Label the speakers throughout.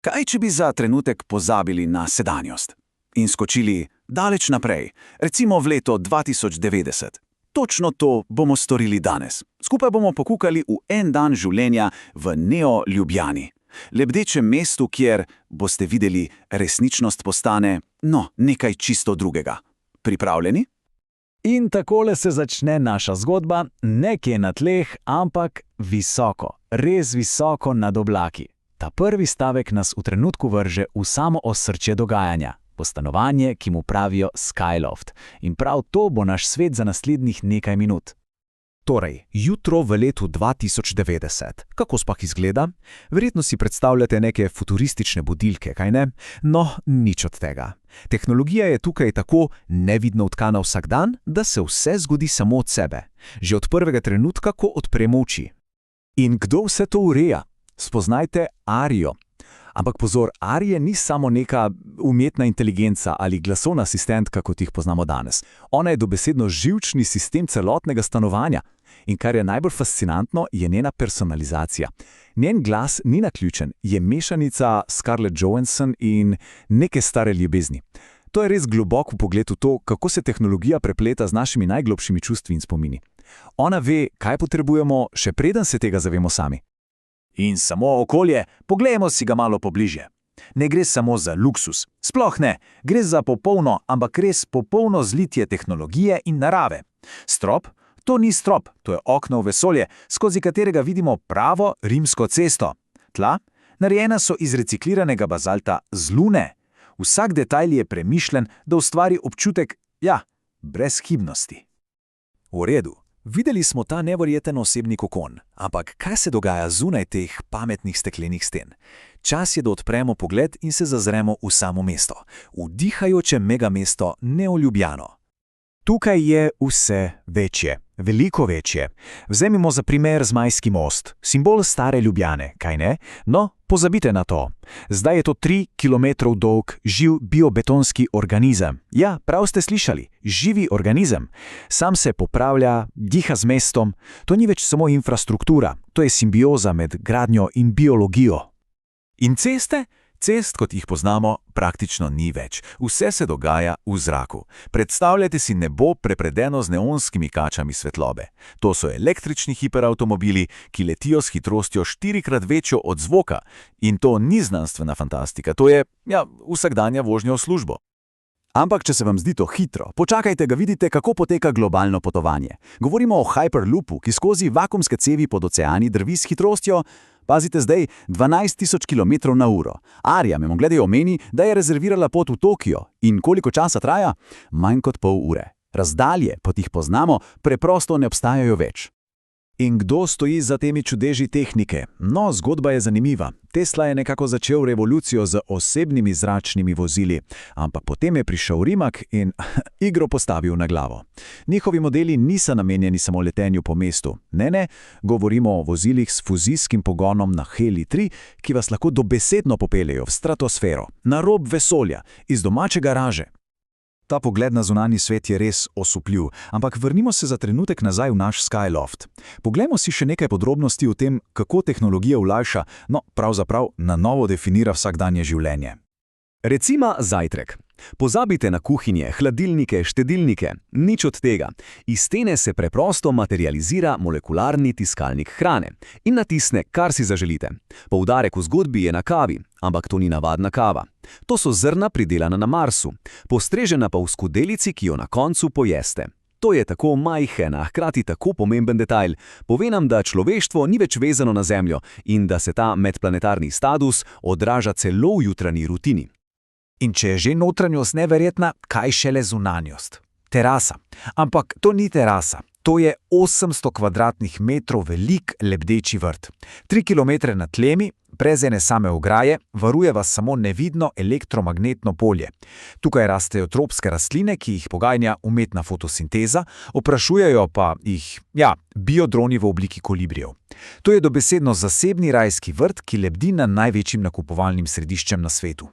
Speaker 1: Kaj, če bi za trenutek pozabili na sedanjost in skočili daleč naprej, recimo v leto 2090? Točno to bomo storili danes. Skupaj bomo pokukali v en dan življenja v Neo-Ljubljani, lebdečem mestu, kjer, boste videli, resničnost postane, nekaj čisto drugega. Pripravljeni?
Speaker 2: In takole se začne naša zgodba, nekje na tleh, ampak visoko, res visoko nad oblaki. Ta prvi stavek nas v trenutku vrže v samo osrčje dogajanja, stanovanje, ki mu pravijo Skyloft. In prav to bo naš svet za naslednjih nekaj minut.
Speaker 3: Torej, jutro v letu 2090. Kako sploh izgleda? Verjetno si predstavljate neke futuristične budilke, kaj ne? No, nič od tega. Tehnologija je tukaj tako nevidno vtkana vsak dan, da se vse zgodi samo od sebe. Že od prvega trenutka, ko odpremo oči.
Speaker 2: In kdo vse to ureja? Spoznajte Arijo. Ampak pozor, Arija ni samo neka umetna inteligenca ali glasovna asistentka, kot jih poznamo danes. Ona je dobesedno živčni sistem celotnega stanovanja. In kar je najbolj fascinantno, je njena personalizacija. Njen glas ni naključen, je mešanica Scarlett Johansson in neke stare ljubezni. To je res globok vpogled v to, kako se tehnologija prepleta z našimi najglobšimi čustvi in spomini. Ona ve, kaj potrebujemo, še preden se tega zavemo sami.
Speaker 1: In samo okolje, poglejmo si ga malo pobliže. Ne gre samo za luksus, sploh ne, gre za popolno, ampak res popolno zlitje tehnologije in narave. Strop? To ni strop, to je okno v vesolje, skozi katerega vidimo pravo rimsko cesto. Tla? Narejena so iz recikliranega bazalta z Lune. Vsak detajl je premišljen, da ustvari občutek, brezhibnosti.
Speaker 2: V redu. Videli smo ta neverjeten osebni kokon, ampak kaj se dogaja zunaj teh pametnih steklenih sten? Čas je, da odpremo pogled in se zazremo v samo mesto, v dihajoče megamesto Neo-Ljubljano. Tukaj je vse večje, veliko večje. Vzemimo za primer Zmajski most, simbol stare Ljubljane, kaj ne? No, pozabite na to. Zdaj je to 3 kilometrov dolg živ biobetonski organizem. Ja, prav ste slišali, živi organizem. Sam se popravlja, diha z mestom. To ni več samo infrastruktura, to je simbioza med gradnjo in biologijo. In ceste? Cest, kot jih poznamo, praktično ni več. Vse se dogaja v zraku. Predstavljajte si nebo prepredeno z neonskimi kačami svetlobe. To so električni hiperavtomobili, ki letijo s hitrostjo 4-krat večjo od zvoka. In to ni znanstvena fantastika, to je, vsakdanja vožnja v službo.
Speaker 1: Ampak, če se vam zdi to hitro, počakajte, ga vidite, kako poteka globalno potovanje. Govorimo o Hyperloopu, ki skozi vakuumske cevi pod oceani drvi s hitrostjo, pazite zdaj, 12.000 km/h. Arija, mimogrede, omeni, da je rezervirala pot v Tokio. In koliko časa traja? Manj kot pol ure. Razdalje, kot jih poznamo, preprosto ne obstajajo več.
Speaker 2: In kdo stoji za temi čudeži tehnike? No, zgodba je zanimiva. Tesla je nekako začel revolucijo z osebnimi zračnimi vozili, ampak potem je prišel Rimac in igro postavil na glavo. Njihovi modeli niso namenjeni samo letenju po mestu. Ne, govorimo o vozilih s fuzijskim pogonom na Heli-3, ki vas lahko dobesedno popeljejo v stratosfero, na rob vesolja, iz domače garaže. Ta pogled na zunanji svet je res osupljiv, ampak vrnimo se za trenutek nazaj v naš Skyloft. Poglejmo si še nekaj podrobnosti o tem, kako tehnologija olajša, pravzaprav na novo definira vsakdanje življenje. Recimo zajtrk. Pozabite na kuhinje, hladilnike, štedilnike, nič od tega. Iz stene se preprosto materializira molekularni tiskalnik hrane in natisne, kar si zaželite. Poudarek v zgodbi je na kavi, ampak to ni navadna kava. To so zrna pridelana na Marsu, postrežena pa v skodelici, ki jo na koncu pojeste. To je tako majhen, a hkrati tako pomemben detajl. Pove nam, da človeštvo ni več vezano na Zemljo in da se ta medplanetarni status odraža celo v jutranji rutini. In če je že notranjost neverjetna, kaj šele zunanjost? Terasa. Ampak to ni terasa. To je 800 kvadratnih metrov velik lebdeči vrt. 3 kilometre nad tlemi, brez ene same ograje, varuje vas samo nevidno elektromagnetno polje. Tukaj rastejo tropske rastline, ki jih poganja umetna fotosinteza, oprašujejo pa jih, biodroni v obliki kolibrijev. To je dobesedno zasebni rajski vrt, ki lebdi nad največjim nakupovalnim središčem na svetu.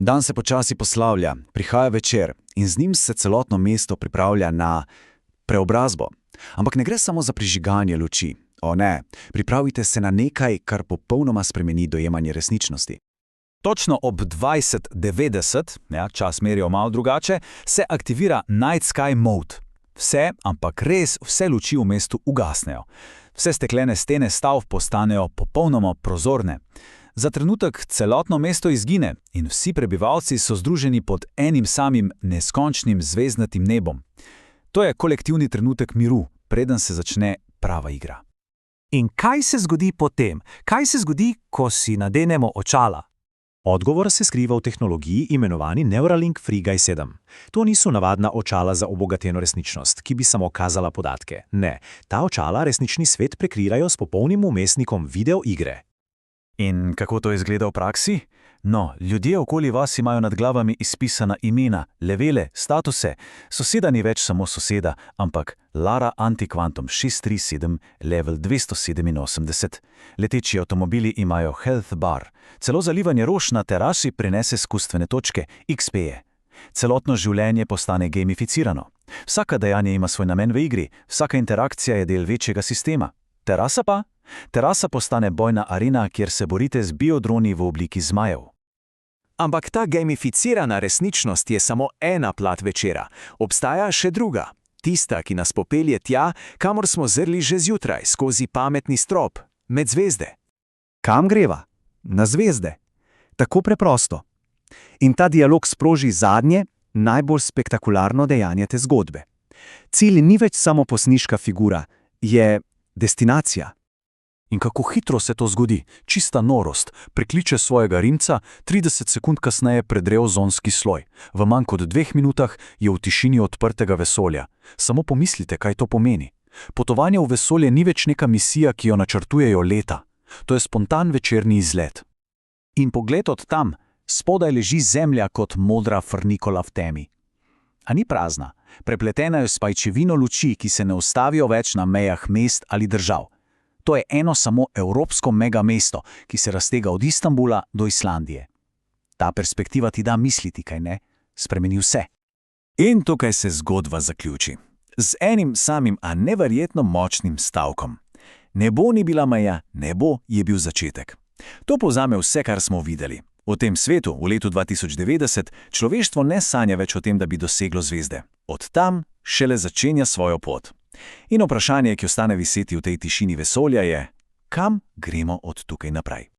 Speaker 2: Dan se počasi poslavlja, prihaja večer in z njim se celotno mesto pripravlja na preobrazbo. Ampak ne gre samo za prižiganje luči. O ne, pripravite se na nekaj, kar popolnoma spremeni dojemanje resničnosti.
Speaker 1: Točno ob 20:90, ja, čas merijo malo drugače, se aktivira Night Sky Mode. Vse, ampak res vse luči v mestu ugasnejo. Vse steklene stene stavb postanejo popolnoma prozorne. Za trenutek celotno mesto izgine in vsi prebivalci so združeni pod enim samim neskončnim zvezdnatim nebom. To je kolektivni trenutek miru, preden se začne prava igra.
Speaker 4: In kaj se zgodi potem? Kaj se zgodi, ko si nadenemo očala?
Speaker 5: Odgovor se skriva v tehnologiji imenovani Neuralink FreeGuy 7. To niso navadna očala za obogateno resničnost, ki bi samo kazala podatke. Ne, ta očala resnični svet prekrirajo s popolnim vmesnikom video igre.
Speaker 1: In kako to izgleda v praksi? No, ljudje okoli vas imajo nad glavami izpisana imena, levele, statuse. Soseda ni več samo soseda, ampak Lara Antiquantum 637, level 287. Leteči avtomobili imajo health bar. Celo zalivanje rož na terasi prinese izkustvene točke, XP-je. Celotno življenje postane gamificirano. Vsaka dejanje ima svoj namen v igri, vsaka interakcija je del večjega sistema. Terasa pa? Terasa postane bojna arena, kjer se borite z biodroni v obliki zmajev.
Speaker 2: Ampak ta gamificirana resničnost je samo ena plat večera. Obstaja še druga. Tista, ki nas popelje tja, kamor smo zrli že zjutraj, skozi pametni strop, med zvezde.
Speaker 6: Kam greva? Na zvezde. Tako preprosto. In ta dialog sproži zadnje, najbolj spektakularno dejanje te zgodbe. Cilj ni več samo posniška figura, je destinacija.
Speaker 1: In kako hitro se to zgodi, čista norost, prekliče svojega rimca, 30 sekund kasneje predre ozonski sloj. V manj kot 2 minutah je v tišini odprtega vesolja. Samo pomislite, kaj to pomeni. Potovanje v vesolje ni več neka misija, ki jo načrtujejo leta. To je spontan večerni izlet. In pogled od tam, spodaj leži Zemlja kot modra frnikola v temi. A ni prazna, prepletena je s pajčevino luči, ki se ne ustavijo več na mejah mest ali držav. To je eno samo evropsko megamesto, ki se raztega od Istanbula do Islandije. Ta perspektiva ti da misliti, kaj ne? Spremeni vse. In tukaj se zgodba zaključi. Z enim samim, a neverjetno močnim stavkom. Nebo ni bila meja, nebo je bil začetek. To povzame vse, kar smo videli. V tem svetu, v letu 2090, človeštvo ne sanja več o tem, da bi doseglo zvezde. Od tam šele začenja svojo pot. In vprašanje, ki ostane viseti v tej tišini vesolja je, kam gremo od tukaj naprej?